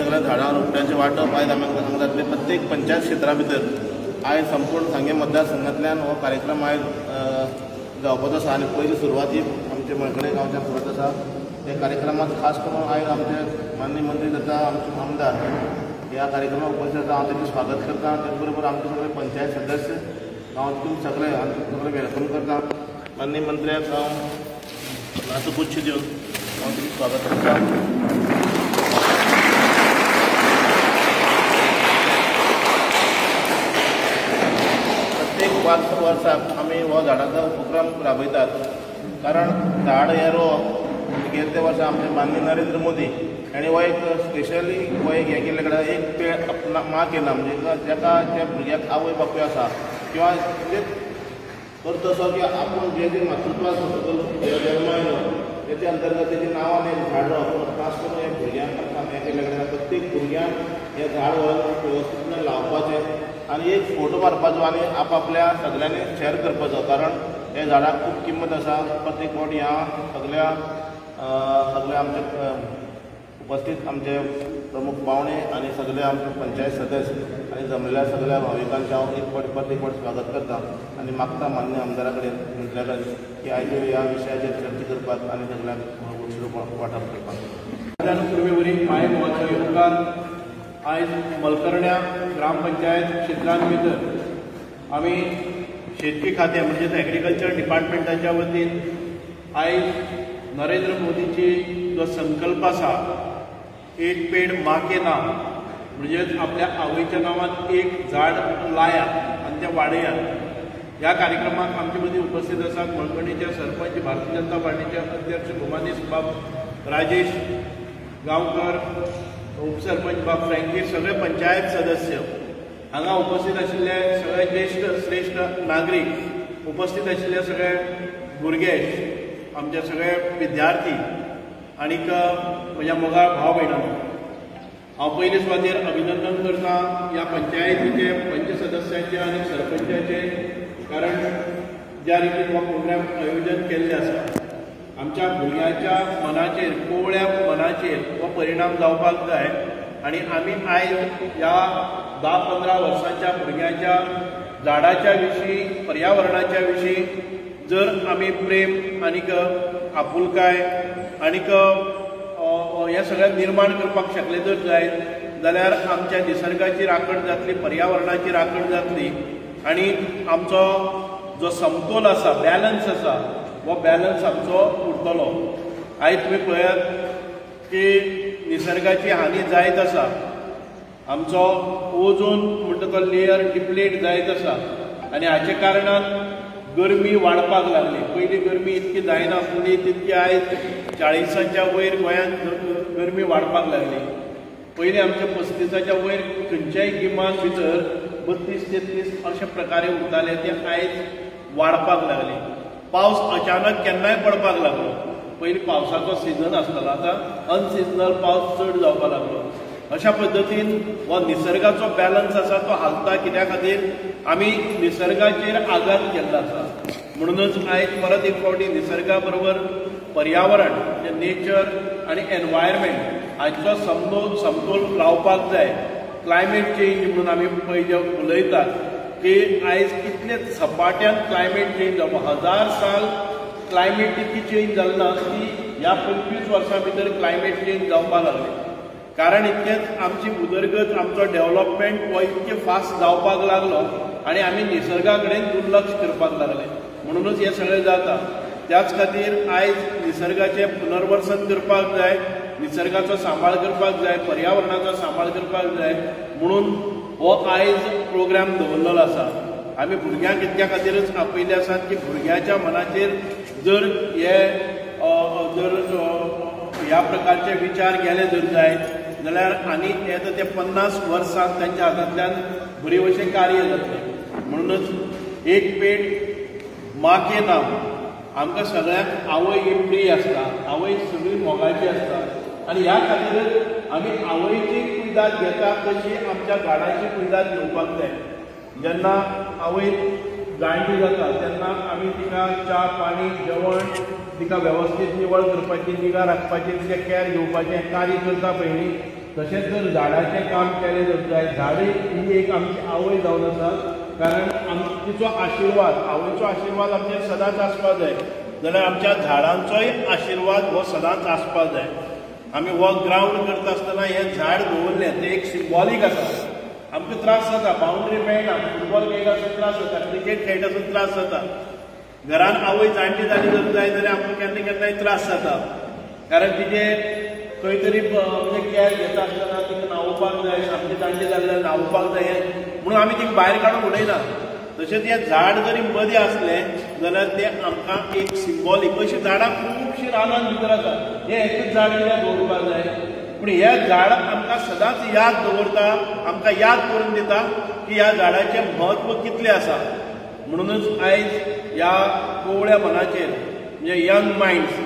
सगळे झाडां रोपट्याचें वाटप आयज आमी सांगतात प्रत्येक पंचायत क्षेत्रा भितर आयज संपूर्ण सांगे मतदारसंघांतल्यान हो कार्यक्रम आयज जावपाचो आसा आनी पयली सुरवाती आमचे मळकडे गांवच्यान सुरवात आसा. त्या कार्यक्रमात खास करून आयज आमचे माननीय मंत्री तथा आमचे आमदार ह्या कार्यक्रमाक उपस्थित आसा. हांव तांचें स्वागत करता. तेच बरोबर आमचे सगळे पंचायत सदस्य गांवांतून सगळे सगळे वेलकम करता. माननीय मंत्र्याक हांव नाचू पुच्छ दिवन हांव तांचें स्वागत करता. प्रत्येक वर्साक आमी हो झाडांचो उपक्रम राबयतात. कारण झाड हें रोवप गेल्या त्या वर्सा आमचे माननीय नरेंद्र मोदी हांणी हो एक स्पेशली हो एक हें केल्ले कडल्यान एक पेड़ मा केला म्हणजे जेका त्या भुरग्याक आवय बापूय आसा किंवा करता असो की आपूण जे जे मातृत्वाक जल्म आयलो तेच्या अंतर्गत तेच्या नांवान एक झाड रोवप खास करून ह्या भुरग्यांक हें केल्ले कडल्यान प्रत्येक भुरग्यांक हें झाड वेवस्थीतपणान लावपाचें आनी एक फोटो मारपाचो आनी आपल्या सगळ्यांनी शेअर करपाचो. कारण हे झाडाक खूब किंमत आसा. प्रत्येक फावट ह्या सगळे आमचे उपस्थित आमचे प्रमुख पावणे आनी सगळे आमचे पंचायत सदस्य आनी जमलेल्या सगळ्या भाविकांचे हांव एक फावट स्वागत करता आनी मागता मान्य आमदारा कडेन मंत्र्या कडेन की आयज ह्या विशयाचेर चर्चा करपाक आनी सगळ्यांक वांटप करपाक. पूर्वेवरी माय मोहाचो योगदान आयज मलकर्ण्या ग्रामपंचायत क्षेत्रांत भितर आमी शेतकी खातें म्हणजेच एग्रीकल्चर डिपार्टमेंटाच्या वतीन आयज नरेंद्र मोदीची जो संकल्प आसा एक पेड़ माँ के नाम म्हणजेच आपल्या आवयच्या नांवान एक झाड लायात आनी तें वाडयात ह्या कार्यक्रमाक आमचे मदीं उपस्थित आसात मळकर्णीचे सरपंच भारतीय जनता पार्टीचे अध्यक्ष भुमानीस बाब राजेश गांवकर, उपसरपंच बाब फ्रँकी, सगळे पंचायत सदस्य हांगा उपस्थित आशिल्ले सगळे ज्येष्ठ श्रेष्ठ नागरीक, उपस्थित आशिल्ले सगळे भुरगे, आमचे सगळे विद्यार्थी आनीक म्हज्या मोगाळ भाव भयणांनो, हांव पयले सुवातेर अभिनंदन करता ह्या पंचायतीचे पंच सदस्याचे आनी सरपंचाचे. कारण ज्या रितीन हो प्रोग्राम आयोजन केल्ले आसा आमच्या भुरग्यांच्या मनाचेर कोवळ्या मनाचेर हो परिणाम जावपाक जाय आनी आमी आयज ह्या 10-15 वर्सांच्या भुरग्यांच्या झाडाच्या विशीं पर्यावरणाच्या विशीं जर आमी प्रेम आनीक आपुलकाय आनीक हें सगळें निर्माण करपाक शकले जर जायत जाल्यार आमच्या निसर्गाची राखण जातली, पर्यावरणाची राखण जातली आनी आमचो जो समतोल आसा, बॅलन्स आसा, हो बॅलन्स आमचो उरतलो. आयज तुमी पळयात की निसर्गाची हानी जायत आसा. आमचो ओझोन म्हणटा तो लेयर डिप्लेट जायत आसा आनी हाचे कारणान गरमी वाडपाक लागली. पयलीं गरमी इतकी जायनासली तितकी आयज 40च्या वयर गोंयांत गरमी वाडपाक लागली. पयलीं आमचे 35च्या वयर खंयच्याय गिमांत भितर 32-33 अशे प्रकारे उरताले ते आयज वाडपाक लागले. पावस अचानक केन्नाय पडपाक लागलो. पयलीं पावसाचो सिजन आसतालो, आतां अनसिजनल पावस चड जावपाक लागलो. अशा पद्दतीन हो निसर्गाचो बॅलन्स आसा तो हालता. कित्या खातीर आमी निसर्गाचेर आघात केल्लो आसा. म्हणूनच आयज परत एक फावटी निसर्गा बरोबर पर्यावरण म्हणजे नेचर आनी एनवायरमेंट हाचो समतोल रावपाक जाय. क्लायमेट चेंज म्हणून आमी पळय जे उलयतात की आयज कितले सपाट्यान क्लायमेट चेंज जावप. 1000 साल क्लायमेट इतकी चेंज जाली ना ती ह्या 25 वर्सां भितर क्लायमेट चेंज जावपाक लागली. कारण इतकेंच आमची उदरगत, आमचो डेव्हलपमेंट हो इतके फास्ट जावपाक लागलो आनी आमी निसर्गा कडेन दुर्लक्ष करपाक लागले. म्हणूनच हें सगळें जाता. त्याच खातीर आयज निसर्गाचें पुनर्वसन करपाक जाय, निसर्गाचो सांबाळ करपाक जाय, पर्यावरणाचो सांबाळ करपाक जाय. म्हणून हो आयज प्रोग्राम दवरलेलो आसा. आमी भुरग्यांक इतक्या खातीरच आपयले आसात की भुरग्याच्या मनाचेर जर ह्या प्रकारचे विचार गेले जर जायत जाल्यार आनी येता ते 50 वर्सांत तांच्या हातांतल्यान बरे भशेन कार्य जातलें. म्हणूनच एक पेड़ माँ के नाम आमकां सगळ्यांक आवय ही प्रिय आसता, आवय सगळी मोगाची आसता आनी ह्या खातीरच आमी आवयची कुयदाद घेता तशी आमच्या झाडांची कुयदाद घेवपाक जाय. जेन्ना आवय जाणटी जाता तेन्ना आमी तिका च्या पाणी जेवण तिका वेवस्थीत निवळ करपाची, निगा राखपाची, तिचे कॅर घेवपाचें कार्य करता पयलीं तशेंच जर झाडाचें काम केलें जाय झाड ही एक आमची आवय जावन आसा कारण तिचो आशिर्वाद आवयचो आशिर्वाद आमचेर सदांच आसपाक जाय जाल्यार आमच्या झाडांचोय आशिर्वाद हो सदांच आसपाक जाय आमी हो ग्रावंड करता आसतना हें झाड दवरलें तें एक सिंबॉलीक आसा आमकां त्रास जाता बाउंड्री मेळना फुटबॉल खेळटा आसतना त्रास जाता क्रिकेट खेळटा आसतना त्रास जाता घरान आवय जाणटी जाली जर जाय जाल्यार आमकां केन्ना केन्नाय त्रास जाता कारण तिजे खंय तरी म्हणजे कॅर घेता आसतना तिका न्हावपाक जाय सामकें जाणटी जाल्यार न्हावपाक जाय म्हणून आमी तिका भायर काडून उडयना तशेंच हें झाड जरी मदीं आसलें जाल्यार तें आमकां एक सिंबॉलीक अशीं झाडां खुबशीं रानान भितर आसा हें एकूच झाड कित्याक दवरपाक जाय पूण हें झाड आमकां सदांच याद दवरता आमकां याद करून दिता की ह्या झाडाचें म्हत्व कितलें आसा म्हणूनच आयज ह्या कोवळ्या मनाचेर म्हणजे यंग मायंड्स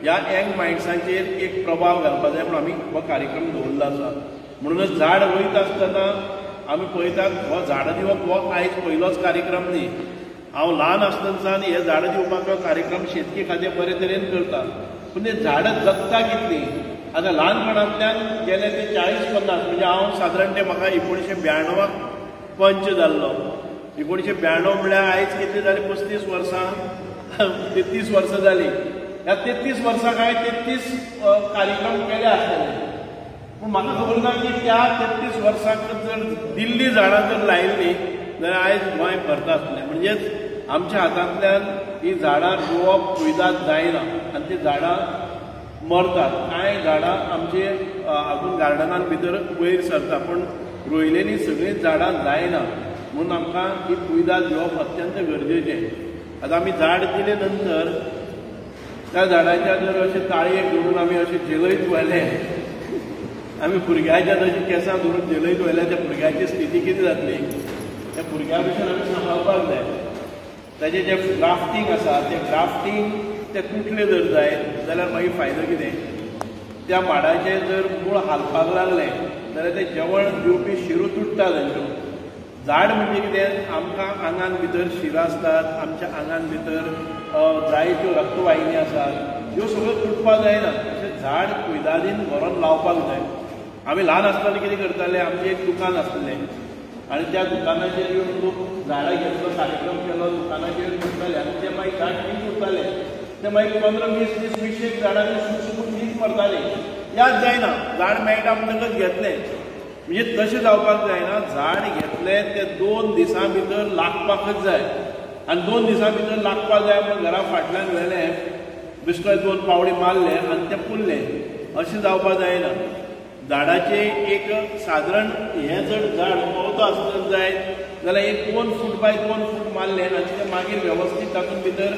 ह्या यंग मायंड्सांचेर एक प्रभाव घालपाक जाय म्हणून आमी हो कार्यक्रम दवरलो आसा म्हणूनच झाड रोयता आसतना आमी पळयतात हो झाडां दिवप हो आयज पयलोच कार्यक्रम न्ही हांव ल्हान आसतनाच्यान हे झाडां दिवपाचो कार्यक्रम शेतकी खातें बरे तरेन करता पूण ते झाडां जगता कितलीं आतां ल्हानपणांतल्यान गेले ते 40-50 म्हणजे हांव सादारण ते म्हाका 1992 पंच जाल्लो 1992 म्हळ्यार आयज कितली जाली 35 वर्सां 33 वर्सां जाली ह्या 33 वर्सां काय 33 कार्यक्रम केले आसतले पूण म्हाका खबर ना की त्या 33 वर्सांक जर दिल्ली झाडां जर लायिल्लीं जाल्यार आयज गोंय भरता आसलें म्हणजेच आमच्या हातांतल्यान ही झाडां रोवप कुयदाद जायना आनी ती झाडां मरतात कांय झाडां आमचे हातून गार्डनान भितर वयर सरता पूण रोयलेलीं सगळीं झाडां जायना म्हणून आमकां ही कुयदाद घेवप अत्यंत गरजेचें आतां आमी झाड दिले नंतर त्या झाडाच्या जर अशें ताळयेक धरून आमी अशें झेलयत व्हेले आमी भुरग्याच्या जशें केंसां धरून झेलयत व्हेल्या त्या भुरग्याची स्थिती कितें जातली त्या भुरग्या भशेन आमी सांबाळपाक जाय ताजें जें ग्राफ्टींग आसा तें ग्राफ्टींग तें तुटलें जर जायत जाल्यार मागीर फायदो कितें त्या माडाचें जर मूळ हालपाक लागलें जाल्यार तें जेवण दिवपी शिरो तुटता तांच्यो झाड म्हणजे कितें आमकां आंगान भितर शिरो आसतात आमच्या आंगान भितर जायत्यो रक्तवाहिनी आसात ह्यो सगळ्यो तुटपाक जायना तशें झाड कुयदादीन व्हरोन लावपाक जाय आमी ल्हान आसतना कितें करताले आमचें एक दुकान आसलें आनी त्या दुकानाचेर येवन लोक झाडां घेतलो कार्यक्रम केलो दुकानाचेर करताले आनी ते मागीर झाड ठीक उरताले ते मागीर 15-20 दीस 20 झाडांचे सुकून ठीक मरताले याद जायना झाड मेळटा म्हणटकच घेतलें म्हणजे तशें जावपाक जायना झाड घेतलें तें 2 दिसां भितर लागपाकच जाय आनी 2 दिसां भितर लागपाक जाय म्हणून घरा फाटल्यान व्हेलें बिस्कोय 2 पावडी मारले आनी तें पुरलें अशें जावपाक जायना झाडाचें एक सादारण हें जर झाड पोवतो आसत जाय जाल्यार एक 2 फूट बाय 2 फूट मारलें आनी तें मागीर वेवस्थीत तातूंत भितर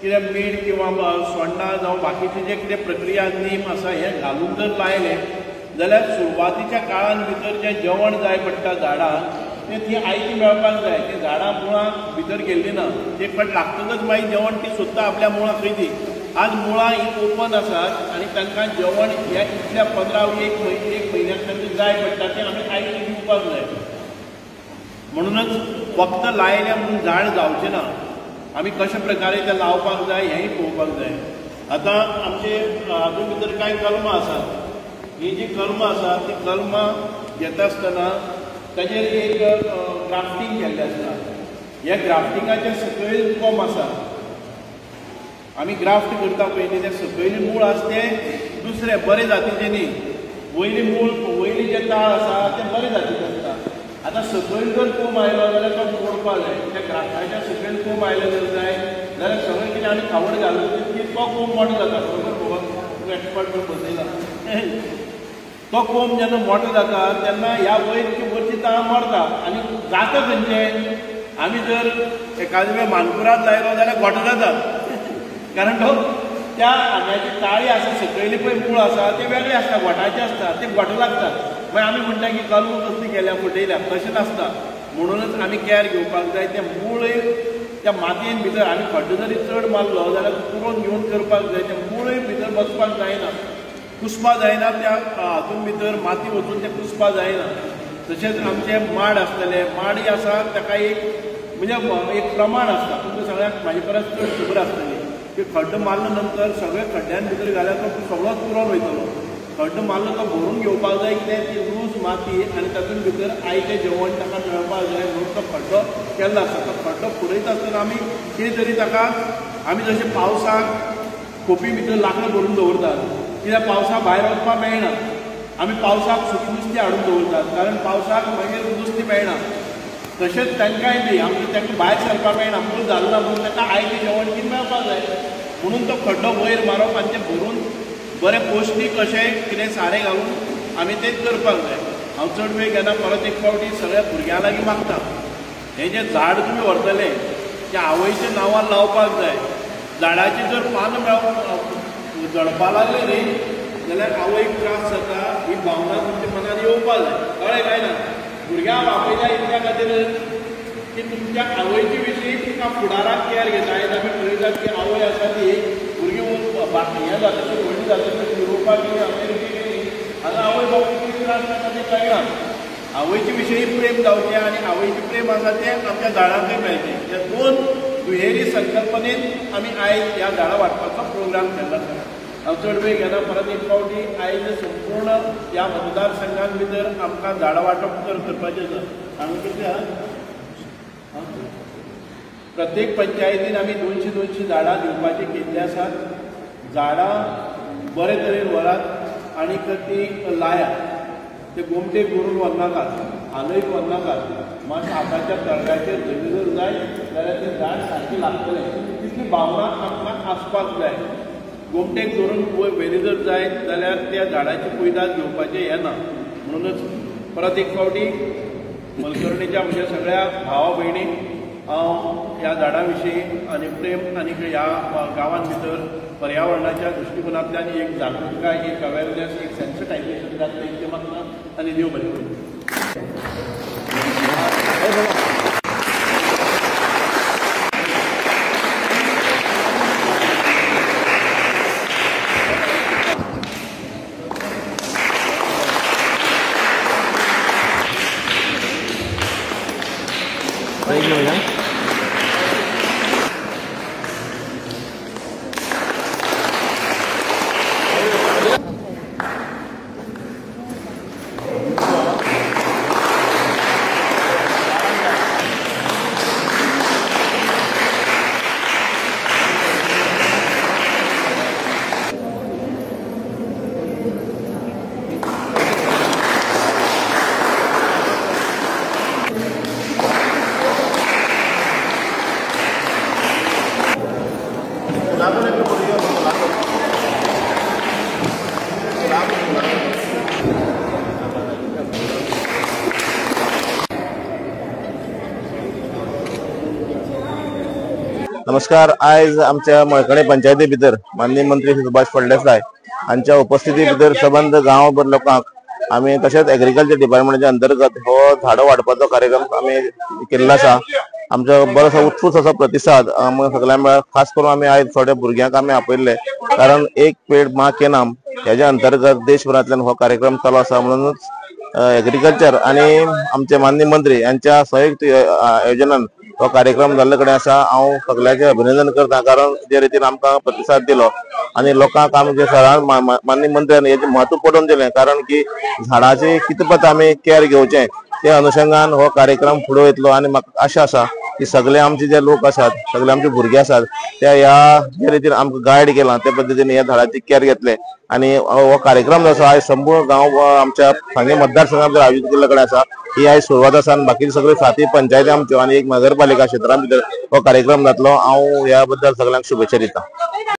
कितें मीठ किंवा सोंडा जावं बाकीचे जे कितें प्रक्रिया नेम आसा हें घालून जर लायलें जाल्यार सुरवातीच्या काळान भितर जें जेवण जाय पडटा झाडांक तें ती आयती मेळपाक जाय ती झाडां मुळां भितर गेल्लीं ना ते फाट लागतकच मागीर जेवण ती सोदता आपल्या मुळां खंय ती आज मुळां ही ओपन आसात आनी तांकां जेवण ह्या इतल्या 15 म्हयन्याक तांकां जाय पडटा तें आमी आयती दिवपाक जाय म्हणूनच फक्त लायलें म्हणून झाड जावचें ना आमी कशे प्रकारे तें लावपाक जाय हेंय पळोवपाक जाय आतां आमचे हातूंत भितर कांय कलमां आसात ही जी कलमां आसा ती कलमां घेता आसतना ताजेर एक ग्राफ्टींग केल्लें आसता ह्या ग्राफ्टिंगाचे सकयल कोंब आसा आमी ग्राफ्ट करता पळय ते सकयली मूळ आसा तें दुसरे बरे जातीचें न्ही वयली मूळ वयली जे ताळ आसा ते बरे जातीचे आसता आतां सकयल जर कोंब आयलो जाल्यार तो मोडपाक जाय त्या ग्राफ्टाच्या सकयल कोंब आयलो जर जाय जाल्यार सगळें कितें आमी खावड घालून की तो कोंब मोठो जाता बरोबर एक्सपर्ट बसयला तो कोंब जेन्ना मोठो जाता तेन्ना ह्या वयरची ताळ मरता आनी जाता खंयचे आमी जर एखादे वेळ मानकुराद लायलो जाल्यार गोठो जाता कारण तो त्या आंब्याची ताळी आसा सकयली पळय मूळ आसा ते वेगळे आसता गोठाचे आसता ते गोठो लागतात मागीर आमी म्हणटा की कलम कसली केल्या फुटयल्या तशें नासता म्हणूनच आमी कॅर घेवपाक जाय तें मूळय त्या मातयेन भितर आमी खड्डो जरी चड मारलो जाल्यार पुरोवन घेवन करपाक जाय तें मूळय भितर बसपाक जायना कुसपा जायना त्या हातून भितर माती वचून तें कुसपा जायना तशेंच आमचे माड आसतले माडी आसा ताका एक म्हणजे एक प्रमाण आसता तुमकां सगळ्यांक म्हाजे परस चड खबर आसतली की खड्डो मारले नंतर सगळे खड्ड्यान भितर घाल्यार तो सगळोच पुरोन वयतलो खड्डो मारलो तो भरून घेवपाक जाय कित्याक ती रूस माती आनी तातूंत भितर आयचें जेवण ताका मेळपाक जाय म्हणून तो खड्डो केल्लो आसा. तो खड्डो पुरयता आसतना आमी कितें तरी ताका आमी जशें पावसाक खोपी भितर लांकडां भरून दवरतात कित्याक पावसाक भायर वचपाक मेळना. आमी पावसाक सुकी नुस्तें हाडून दवरतात कारण पावसाक मागीर नुस्तें मेळना. तशेंच तांकांय बी आमकां तांकां भायर सरपाक मेळना पूण जालें ना म्हणून ताका आयचें जेवण कितें मेळपाक जाय म्हणून तो खड्डो वयर मारप आनी तें भरून बरें पौश्टीक अशें कितें सारें घालून आमी तें करपाक जाय. हांव चड वेळ घेना परत एक फावटी सगळ्या भुरग्यां लागीं मागता हें जें झाड तुमी व्हरतले तें आवयच्या नांवान लावपाक जाय. झाडाची जर पानां झडपा लागले न्ही जाल्यार आवयक त्रास जाता ही भावना तुमच्या मनान येवपाक जाय. कळ्ळें काय ना. भुरग्यांक आपयल्या इतल्या खातीर की तुमच्या आवयचे विशीं तुमकां फुडाराक केअर घेता. आयज आमी पळयतात की आवय आसा ती भुरगीं हें जातकीर व्हडली जातकीर उलोवपाक गेली अमेरिकेक गेली हांगा आवय बापूय कितें त्रास जाता तें कळना. आवयचे विशयी प्रेम जावचें आनी आवयचें प्रेम आसा तें आमच्या झाडांकय मेळचें. हे दोन दुहेरी संकल्पनेन आमी आयज ह्या झाडां वाटपाचो प्रोग्राम केल्लो आसा. हांव चड वेळ घेना परत एक फावटी आयज संपूर्ण ह्या मतदारसंघान भितर आमकां झाडां वांटप करपाचें आसा. हांगा कितें आहा प्रत्येक पंचायतीन आमी 200 झाडां दिवपाचें केल्लीं आसात. झाडां बरे तरेन व्हरात आनीक ती लायात. ते गोमटेक व्हरून व्हरनाकात हालयत व्हरनाकात. मातशें हाताच्या तळव्याचेर धरी जर जाय जाल्यार तें झाड सारकें लागतलें तितली भावना आमकां आसपाक जाय. गोमटेक धरून व्हेली जर जायत जाल्यार त्या झाडाची कुयदाद घेवपाचें हें ना. म्हणूनच परत एक फावटी मलकर्णीच्या म्हज्या सगळ्या भावा भयणीक हांव ह्या झाडां विशीं आनी प्रेम आनीक ह्या गांवांत भितर पर्यावरणाच्या दृश्टिकोनांतल्यान एक जागृताय एक अवेरनेस एक सेन्सिटायजेशन जातलें इतकें मागता आनी देव बरें करूं. नमस्कार. आयज आमच्या मळकणे पंचायती भितर माननीय मंत्री सुभाष फळदेसाय हांच्या उपस्थिती भितर सबंद गांवभर लोकांक आमी तशेंच एग्रीकल्चर डिपार्टमेंटाच्या अंतर्गत हो झाडो वाटपाचो कार्यक्रम आमी केल्लो आसा. आमचो बरोसो उत्स्फूर्त असो प्रतिसाद सगळ्यां मेळ्ळा. खास करून आमी आयज थोड्या भुरग्यांक आमी आपयल्ले कारण एक पेड़ मां के नाम ह्याच्या अंतर्गत देशभरांतल्यान हो कार्यक्रम चालू आसा. म्हणूनच एग्रीकल्चर आणि आमचे माननीय मंत्री यांच्या संयुक्त योजनान हो कार्यक्रम जाल्ले कडेन आसा. हांव सगळ्यांचे अभिनंदन करता कारण जे रितीन आमकां प्रतिसाद दिलो आनी लोकांक आमचे माननीय मंत्र्यान हेजें म्हत्व पडून दिलें कारण की झाडांची कितपत आमी केअर घेवचें ते अनुशंगान हो कार्यक्रम फुडें वयतलो. आनी म्हाका आशा आसा की सगळे आमचे जे लोक आसात सगळे आमचे भुरगे आसात ते ह्या जे रितीन आमकां गायड केलां ते पद्दतीन ह्या झाडांची केअर घेतले आनी हो कार्यक्रम जो आसा आयज संपूर्ण गांव आमच्या सांगे मतदारसंघां भितर आयोजीत केल्ले कडेन आसा. ही आयज सुरवात आसा आनी बाकी सगळे 7 पंचायती आमच्यो आनी एक नगरपालिका क्षेत्रां भितर हो कार्यक्रम जातलो. हांव ह्या बद्दल सगळ्यांक शुभेच्छा दिता.